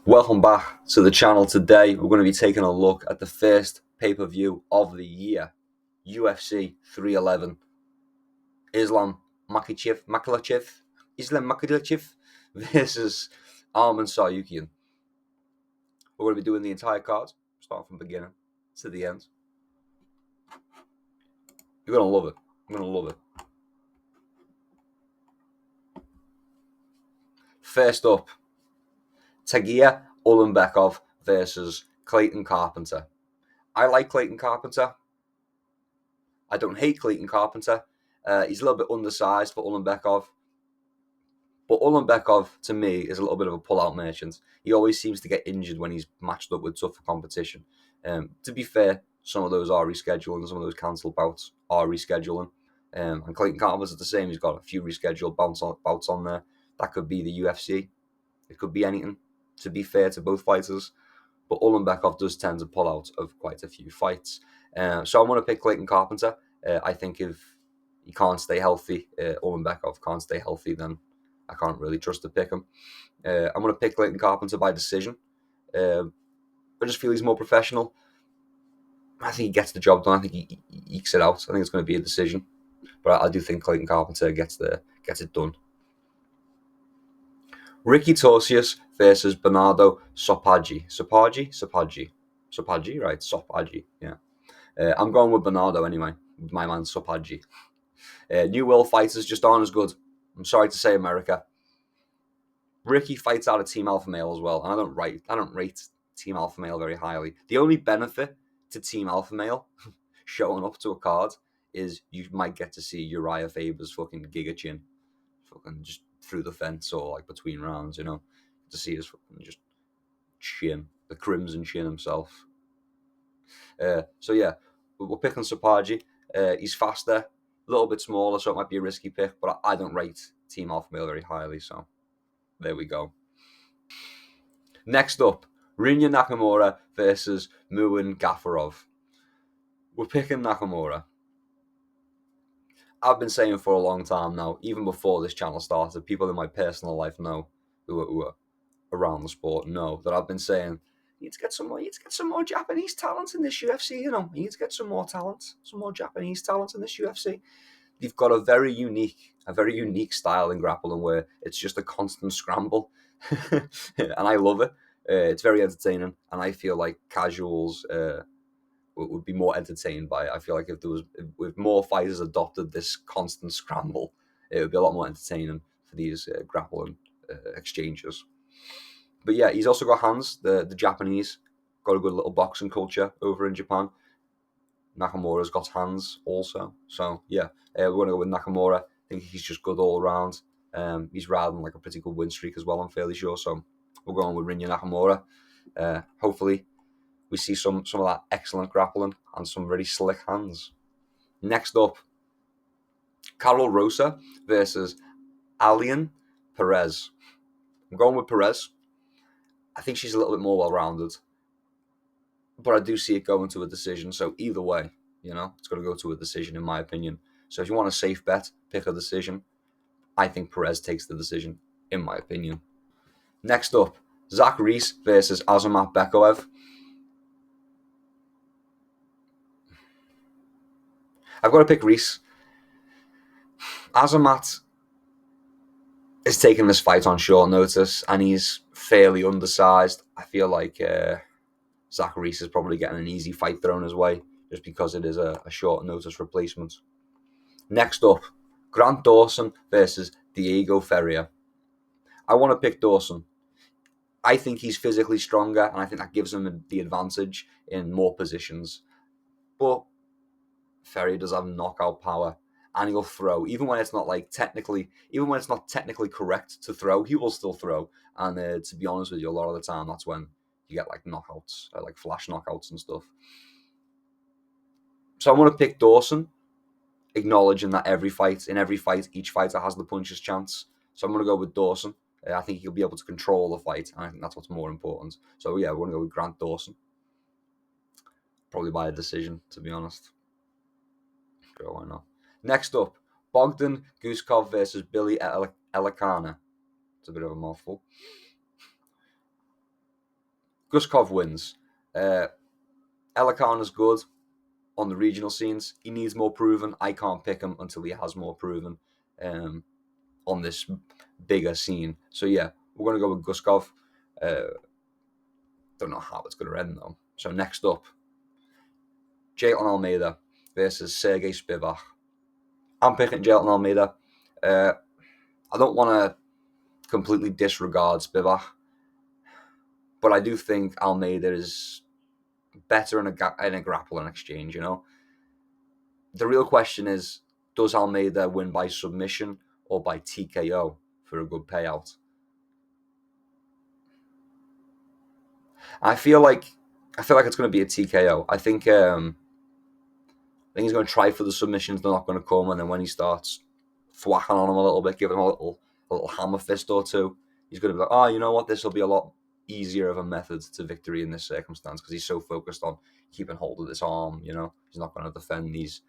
Welcome back to the channel. Today we're going to be taking a look at the first pay-per-view of the year, UFC 311. Makhachev versus Armen. We're going to be doing the entire card, starting from beginning to the end. You're going to love it. You're going to love it. First up, Tagia Ulanbekov versus Clayton Carpenter. I like Clayton Carpenter. I don't hate Clayton Carpenter. He's a little bit undersized for Ulanbekov. But Ulanbekov, to me, is a little bit of a pull-out merchant. He always seems to get injured when he's matched up with tougher competition. To be fair, some of those are rescheduling. Some of those cancelled bouts are rescheduling. And Clayton Carpenter's the same. He's got a few rescheduled bouts on there. That could be the UFC. It could be anything, to be fair to both fighters. But Ulanbekov does tend to pull out of quite a few fights. So I'm going to pick Clayton Carpenter. I think if he can't stay healthy, Ulanbekov can't stay healthy, then I can't really trust to pick him. I'm going to pick Clayton Carpenter by decision. I just feel he's more professional. I think he gets the job done. I think he ekes it out. I think it's going to be a decision. But I do think Clayton Carpenter gets it done. Ricky Torsius versus Bernardo Soppaggi. Soppaggi, right? Soppaggi, yeah. I'm going with Bernardo anyway, with my man Soppaggi. New World fighters just aren't as good. I'm sorry to say, America. Ricky fights out of Team Alpha Male as well, and I don't rate Team Alpha Male very highly. The only benefit to Team Alpha Male showing up to a card is you might get to see Uriah Faber's fucking Giga Chin, fucking just through the fence or like between rounds, to see his fucking just chin, the Crimson Chin himself. So yeah, we're picking Soppaggi. He's faster, a little bit smaller, so it might be a risky pick, but I don't rate Team Alpha Male very highly, so there we go. Next up, Rinya Nakamura versus Muin Gafarov. We're picking Nakamura. I've been saying for a long time now, even before this channel started, people in my personal life know, who are around the sport know, that I've been saying, you need to get some more Japanese talent in this UFC, You need to get some more Japanese talent in this UFC. They've got a very unique style in grappling where it's just a constant scramble. And I love it. It's very entertaining, and I feel like casuals would be more entertained by it. I feel like if more fighters adopted this constant scramble, it would be a lot more entertaining for these grappling exchanges. But yeah, he's also got hands. The Japanese got a good little boxing culture over in Japan. Nakamura's got hands also. So yeah, we're going to go with Nakamura. I think he's just good all around. He's riding like a pretty good win streak as well, I'm fairly sure. So we're going with Rinya Nakamura. Hopefully we see some of that excellent grappling and some really slick hands. Next up, Carol Rosa versus Alian Perez. I'm going with Perez. I think she's a little bit more well-rounded, but I do see it going to a decision. So either way, it's going to go to a decision in my opinion. So if you want a safe bet, pick a decision. I think Perez takes the decision, in my opinion. Next up, Zach Reese versus Azamat Bekaev. I've got to pick Reese. Azamat is taking this fight on short notice, and he's fairly undersized. I feel like Zach Reese is probably getting an easy fight thrown his way, just because it is a short notice replacement. Next up, Grant Dawson versus Diego Ferreira. I want to pick Dawson. I think he's physically stronger, and I think that gives him the advantage in more positions. But Ferreira does have knockout power, and he'll throw even when it's not technically correct to throw. He will still throw, and to be honest with you, a lot of the time that's when you get like knockouts, like flash knockouts and stuff. So I want to pick Dawson, acknowledging that in every fight, each fighter has the puncher's chance. So I'm going to go with Dawson. I think he'll be able to control the fight, and I think that's what's more important. So yeah, we're going to go with Grant Dawson. Probably by a decision, to be honest. Sure, why not? Next up, Bogdan Guskov versus Billy Elikana. It's a bit of a mouthful. Guskov wins. Elikhana's good on the regional scenes. He needs more proven. I can't pick him until he has more proven on this bigger scene. So yeah, we're going to go with Guskov. Don't know how it's going to end though. So next up, Jalen Almeida versus Sergey Spivak. I'm picking Jalen Almeida. I don't want to completely disregard Spivak, but I do think Almeida is better in a grappling exchange. The real question is, does Almeida win by submission or by TKO for a good payout? I feel like it's going to be a TKO. I think he's going to try for the submissions. They're not going to come, and then when he starts thwacking on him a little bit, giving him a little hammer fist or two, he's going to be like, oh, you know what? This will be a lot easier of a method to victory in this circumstance because he's so focused on keeping hold of this arm. He's not going to defend these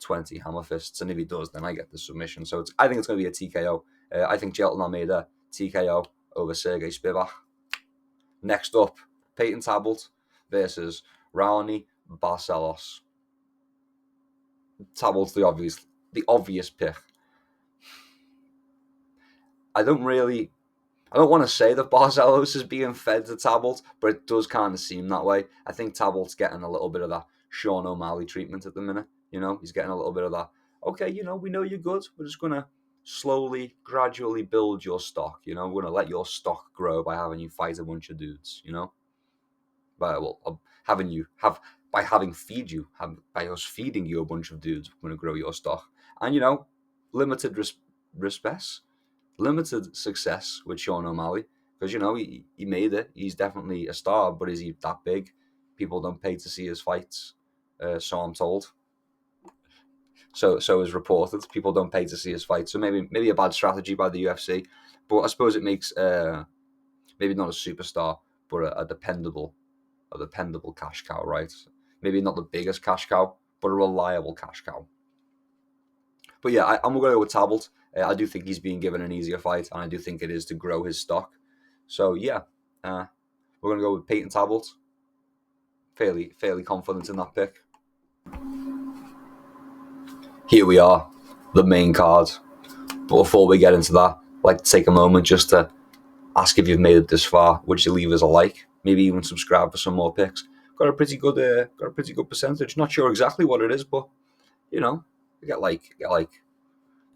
20 hammer fists, and if he does, then I get the submission. So I think it's going to be a TKO. I think Jelton Almeida TKO over Sergey Spivak. Next up, Peyton Tablet versus Raoni Barcelos. Tablet's the obvious pick. I don't want to say that Barcelos is being fed to Tablet, but it does kind of seem that way. I think Tablet's getting a little bit of that Sean O'Malley treatment at the minute. He's getting a little bit of that. Okay, we know you're good. We're just going to slowly, gradually build your stock. We're going to let your stock grow by having you fight a bunch of dudes. By us feeding you a bunch of dudes, we're going to grow your stock. And limited limited success with Sean O'Malley because he made it. He's definitely a star, but is he that big? People don't pay to see his fights, so I'm told. So is reported. People don't pay to see his fights, so maybe a bad strategy by the UFC. But I suppose it makes maybe not a superstar, but a dependable cash cow, right? Maybe not the biggest cash cow, but a reliable cash cow. But yeah, I'm going to go with Tablet. I do think he's being given an easier fight, and I do think it is to grow his stock. So yeah, we're going to go with Peyton Tablet. Fairly confident in that pick. Here we are, the main card. But before we get into that, I'd like to take a moment just to ask if you've made it this far. Would you leave us a like? Maybe even subscribe for some more picks. Got a pretty good percentage. Not sure exactly what it is, but we get like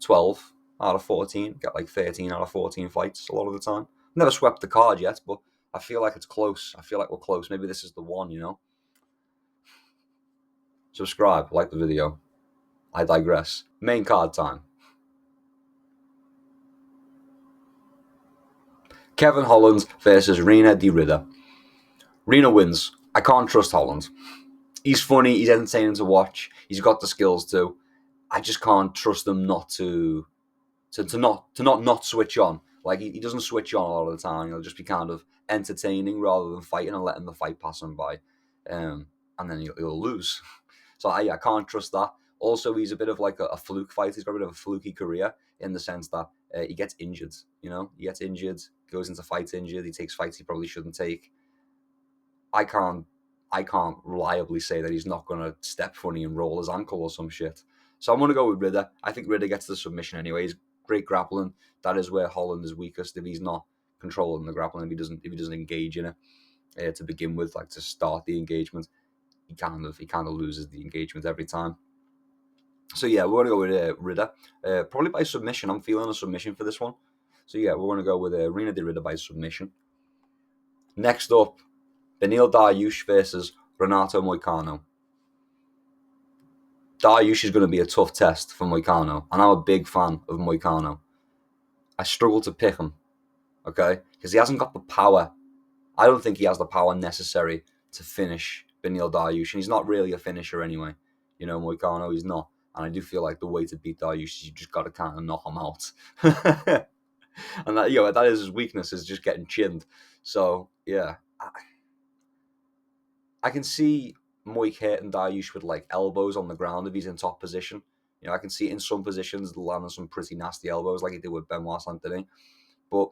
12 out of 14, get like 13 out of 14 fights a lot of the time. Never swept the card yet, but I feel like it's close. I feel like we're close. Maybe this is the one, Subscribe, like the video. I digress. Main card time. Kevin Holland versus Rena de Ridder. Rena wins. I can't trust Holland. He's funny. He's entertaining to watch. He's got the skills too. I just can't trust him not to not switch on. Like he doesn't switch on a lot of the time. He'll just be kind of entertaining rather than fighting and letting the fight pass him by, and then he'll lose. So I can't trust that. Also, he's a bit of like a fluke fighter. He's got a bit of a fluky career in the sense that he gets injured. He gets injured, goes into fights injured. He takes fights he probably shouldn't take. I can't reliably say that he's not going to step funny and roll his ankle or some shit. So I'm going to go with Ridder. I think Ridder gets the submission anyway. He's great grappling. That is where Holland is weakest. If he's not controlling the grappling, if he doesn't engage in it to begin with, like to start the engagement, he kind of loses the engagement every time. So yeah, we're going to go with Ridder, probably by submission. I'm feeling a submission for this one. So yeah, we're going to go with Rena de Ridder by submission. Next up, Beneil Dariush versus Renato Moicano. Dariush is going to be a tough test for Moicano, and I'm a big fan of Moicano. I struggle to pick him, okay, because he hasn't got the power. I don't think he has the power necessary to finish Beneil Dariush, and he's not really a finisher anyway. Moicano, he's not. And I do feel like the way to beat Dariush is you just got to kind of knock him out. And that is his weakness, is just getting chinned. So, yeah. I can see Moik hitting Dariush with like elbows on the ground if he's in top position. I can see in some positions landing some pretty nasty elbows like he did with Benoit Saint-Denis. But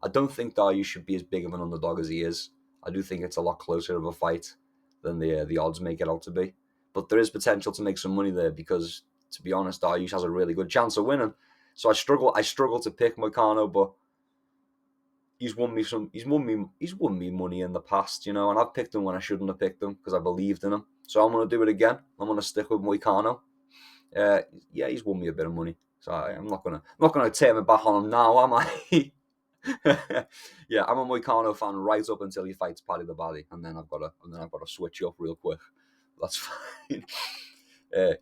I don't think Dariush should be as big of an underdog as he is. I do think it's a lot closer of a fight than the odds make it out to be. But there is potential to make some money there because, to be honest, Dariush has a really good chance of winning. So I struggle to pick Moicano, but he's won me money in the past, and I've picked him when I shouldn't have picked him because I believed in him. So I'm gonna do it again. I'm gonna stick with Moicano. Yeah, he's won me a bit of money. So I'm not gonna turn my back on him now, am I? Yeah, I'm a Moicano fan right up until he fights Paddy the Baddy, and then I've got to switch up real quick. That's fine.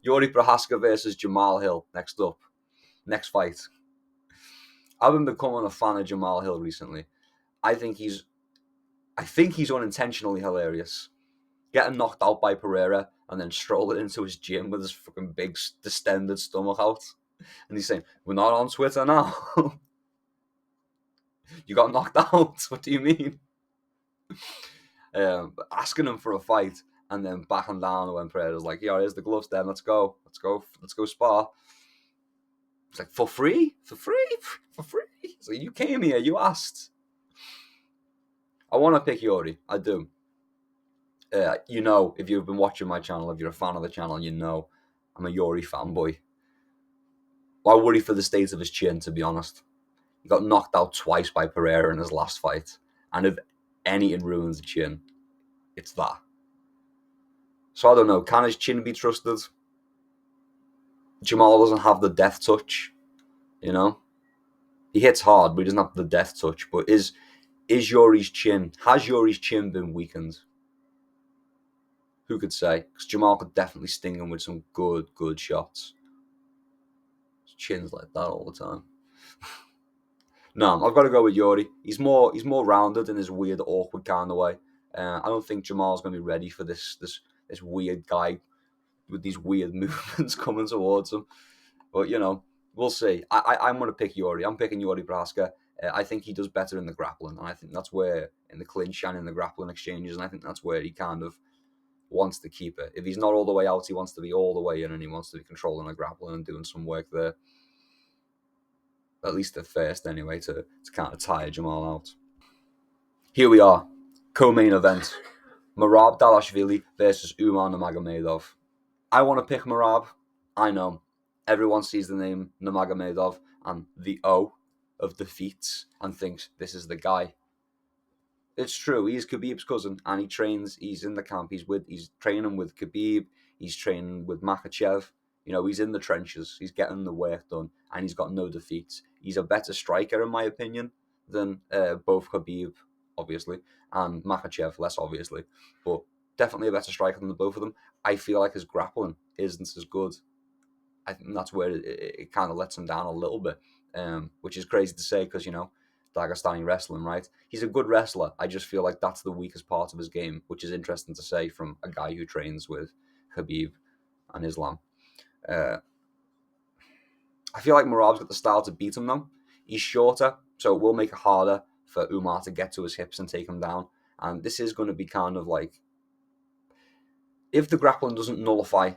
Yuri Prohaska versus Jamal Hill next up. Next fight. I've been becoming a fan of Jamal Hill recently. I think he's unintentionally hilarious. Getting knocked out by Pereira and then strolling into his gym with his fucking big distended stomach out. And he's saying, "We're not on Twitter now." You got knocked out. What do you mean? Asking him for a fight and then backing down when Pereira's like, "Yeah, here's the gloves. Then let's go spar." It's like, for free. So you came here, you asked. I want to pick Yuri. I do. If you've been watching my channel, if you're a fan of the channel, I'm a Yuri fanboy. I worry for the state of his chin, to be honest. He got knocked out twice by Pereira in his last fight. And if anything ruins the chin, it's that. So I don't know. Can his chin be trusted? Jamal doesn't have the death touch, He hits hard, but he doesn't have the death touch. But has Yuri's chin been weakened? Who could say? Because Jamal could definitely sting him with some good shots. His chin's like that all the time. No, I've got to go with Yuri. He's more rounded in his weird, awkward kind of way. I don't think Jamal's going to be ready for this weird guy with these weird movements coming towards him. But we'll see. I'm going to pick Yuri. I'm picking Yuri Prohaska. I think he does better in the grappling, and I think that's where in the clinch and in the grappling exchanges, and I think that's where he kind of wants to keep it. If he's not all the way out, he wants to be all the way in, and he wants to be controlling the grappling and doing some work there. At least at first, anyway, to kind of tire Jamal out. Here we are, co-main event: Merab Dvalishvili versus Umar Nurmagomedov. I want to pick Merab. I know everyone sees the name Nurmagomedov and the O of defeats and thinks this is the guy. It's true. He's Khabib's cousin, and he trains. He's in the camp. He's training with Khabib. He's training with Makhachev. He's in the trenches. He's getting the work done, and he's got no defeats. He's a better striker, in my opinion, than both Khabib, obviously, and Makhachev, less obviously, but definitely a better striker than the both of them. I feel like his grappling isn't as good. I think that's where it kind of lets him down a little bit, which is crazy to say because, Dagestani wrestling, right? He's a good wrestler. I just feel like that's the weakest part of his game, which is interesting to say from a guy who trains with Khabib and Islam. I feel like Merab's got the style to beat him though. He's shorter, so it will make it harder for Umar to get to his hips and take him down. And this is going to be kind of like, if the grappling doesn't nullify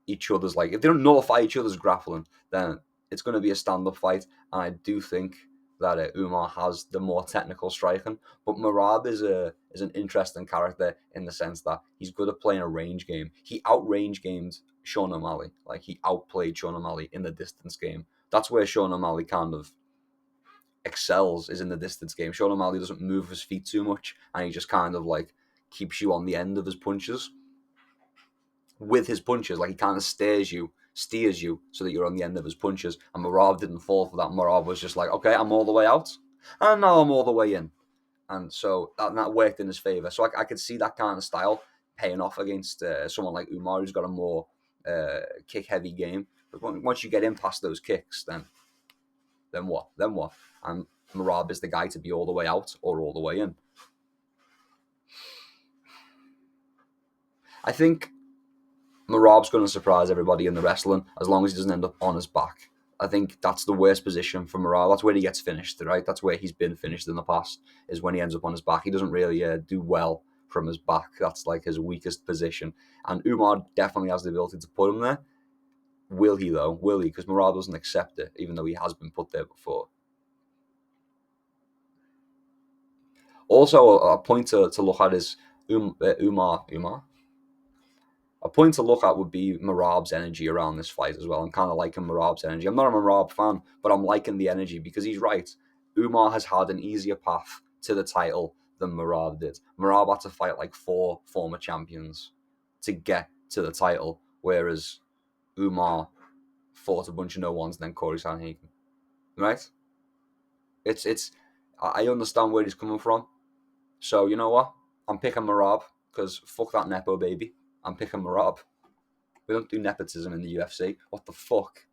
each other's, if they don't nullify each other's grappling, then it's going to be a stand-up fight. And I do think that Umar has the more technical striking, but Merab is an interesting character in the sense that he's good at playing a range game. He outrange gamed Sean O'Malley, he outplayed Sean O'Malley in the distance game. That's where Sean O'Malley kind of excels, is in the distance game. Sean O'Malley doesn't move his feet too much, and he just kind of keeps you on the end of his punches. With his punches, he kind of steers you so that you're on the end of his punches. And Merab didn't fall for that. Merab was just like, okay, I'm all the way out, and now I'm all the way in. And so that worked in his favor. So I could see that kind of style paying off against someone like Umar, who's got a more kick-heavy game. But once you get in past those kicks, then what? And Merab is the guy to be all the way out or all the way in. I think Merab's going to surprise everybody in the wrestling as long as he doesn't end up on his back. I think that's the worst position for Merab. That's where he gets finished, right? That's where he's been finished in the past, is when he ends up on his back. He doesn't really do well from his back. That's his weakest position. And Umar definitely has the ability to put him there. Will he, though? Will he? Because Merab doesn't accept it, even though he has been put there before. Also, a point to look at is Umar. A point to look at would be Marab's energy around this fight as well. I'm kind of liking Marab's energy. I'm not a Marab fan, but I'm liking the energy because he's right. Umar has had an easier path to the title than Marab did. Marab had to fight like 4 former champions to get to the title, whereas Umar fought a bunch of no ones and then Corey Sanhagen. Right? It's. I understand where he's coming from. So you know what? I'm picking Marab because fuck that Nepo baby. I'm picking Marab. We don't do nepotism in the UFC. What the fuck?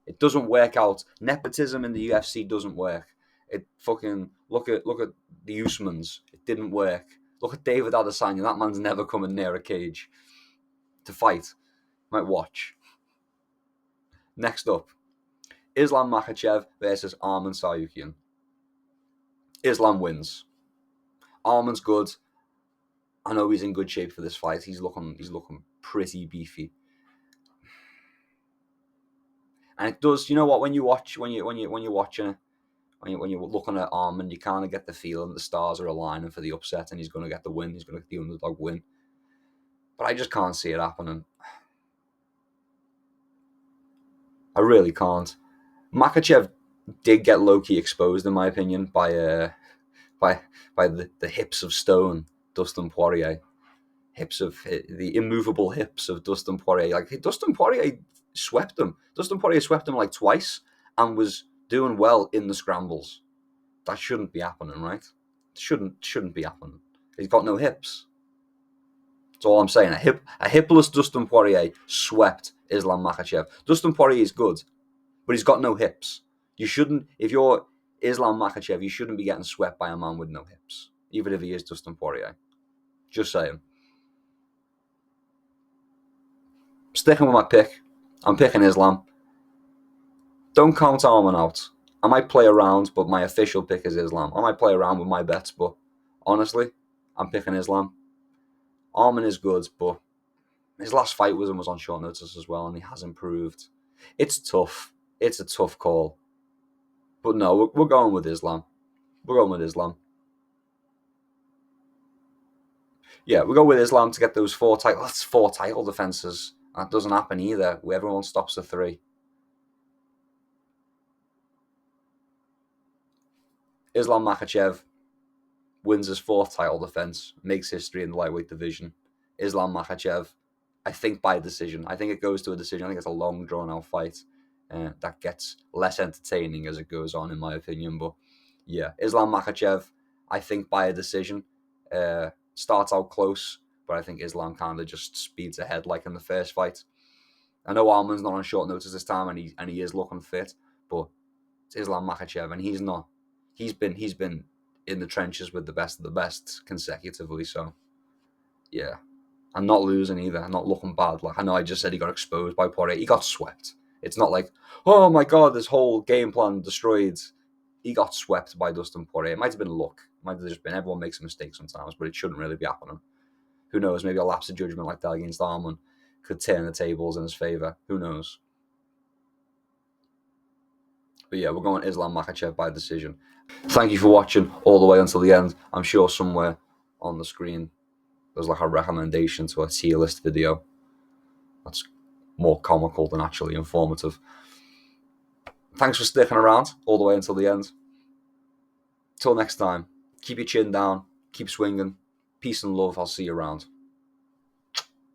It doesn't work out. Nepotism in the UFC doesn't work. It fucking look at the Usmans. It didn't work. Look at David Adesanya. That man's never coming near a cage to fight. Might watch. Next up, Islam Makhachev versus Armen Sarukian. Islam wins. Armen's good. I know he's in good shape for this fight. He's looking pretty beefy. And it does, you know what? When you're watching it, when you're looking at Armen, you kind of get the feeling the stars are aligning for the upset, and he's going to get the win. He's going to get the underdog win. But I just can't see it happening. I really can't. Makhachev did get low-key exposed, in my opinion, by the hips of stone, Dustin Poirier. The immovable hips of Dustin Poirier. Like, Dustin Poirier swept him. Dustin Poirier swept him like twice and was doing well in the scrambles. That shouldn't be happening, right? Shouldn't be happening. He's got no hips. That's all I'm saying. A hipless Dustin Poirier swept Islam Makhachev. Dustin Poirier is good, but he's got no hips. You shouldn't, if you're Islam Makhachev, you shouldn't be getting swept by a man with no hips, even if he is Dustin Poirier. Just saying. Sticking with my pick, I'm picking Islam. Don't count Armen out. I might play around, but my official pick is Islam. I might play around with my bets, but honestly, I'm picking Islam. Armen is good, but his last fight with him was on short notice as well, and he has improved. It's tough. It's a tough call. But no, we're going with Islam. We're going with Islam. Yeah, we go with Islam to get those 4 title. That's 4 title defenses. That doesn't happen either. Where everyone stops at 3. Islam Makhachev wins his 4th title defense, makes history in the lightweight division. Islam Makhachev, I think by decision. I think it goes to a decision. I think it's a long, drawn-out fight that gets less entertaining as it goes on, in my opinion. But yeah, Islam Makhachev, I think by a decision. Starts out close, but I think Islam kind of just speeds ahead like in the first fight. I know Armen's not on short notice this time, and he is looking fit, but it's Islam Makhachev, and he's not. He's been in the trenches with the best of the best consecutively. So yeah, and not losing either, not looking bad. Like, I know I just said he got exposed by Poirier. He got swept. It's not like, oh my god, this whole game plan destroyed. He got swept by Dustin Poirier. It might have been luck. It might have just been, everyone makes a mistake sometimes, but it shouldn't really be happening. Who knows? Maybe a lapse of judgment like that against Armen could turn the tables in his favour. Who knows? But yeah, we're going Islam Makhachev by decision. Thank you for watching all the way until the end. I'm sure somewhere on the screen there's like a recommendation to a tier list video that's more comical than actually informative. Thanks for sticking around all the way until the end. Till next time, keep your chin down, keep swinging. Peace and love. I'll see you around.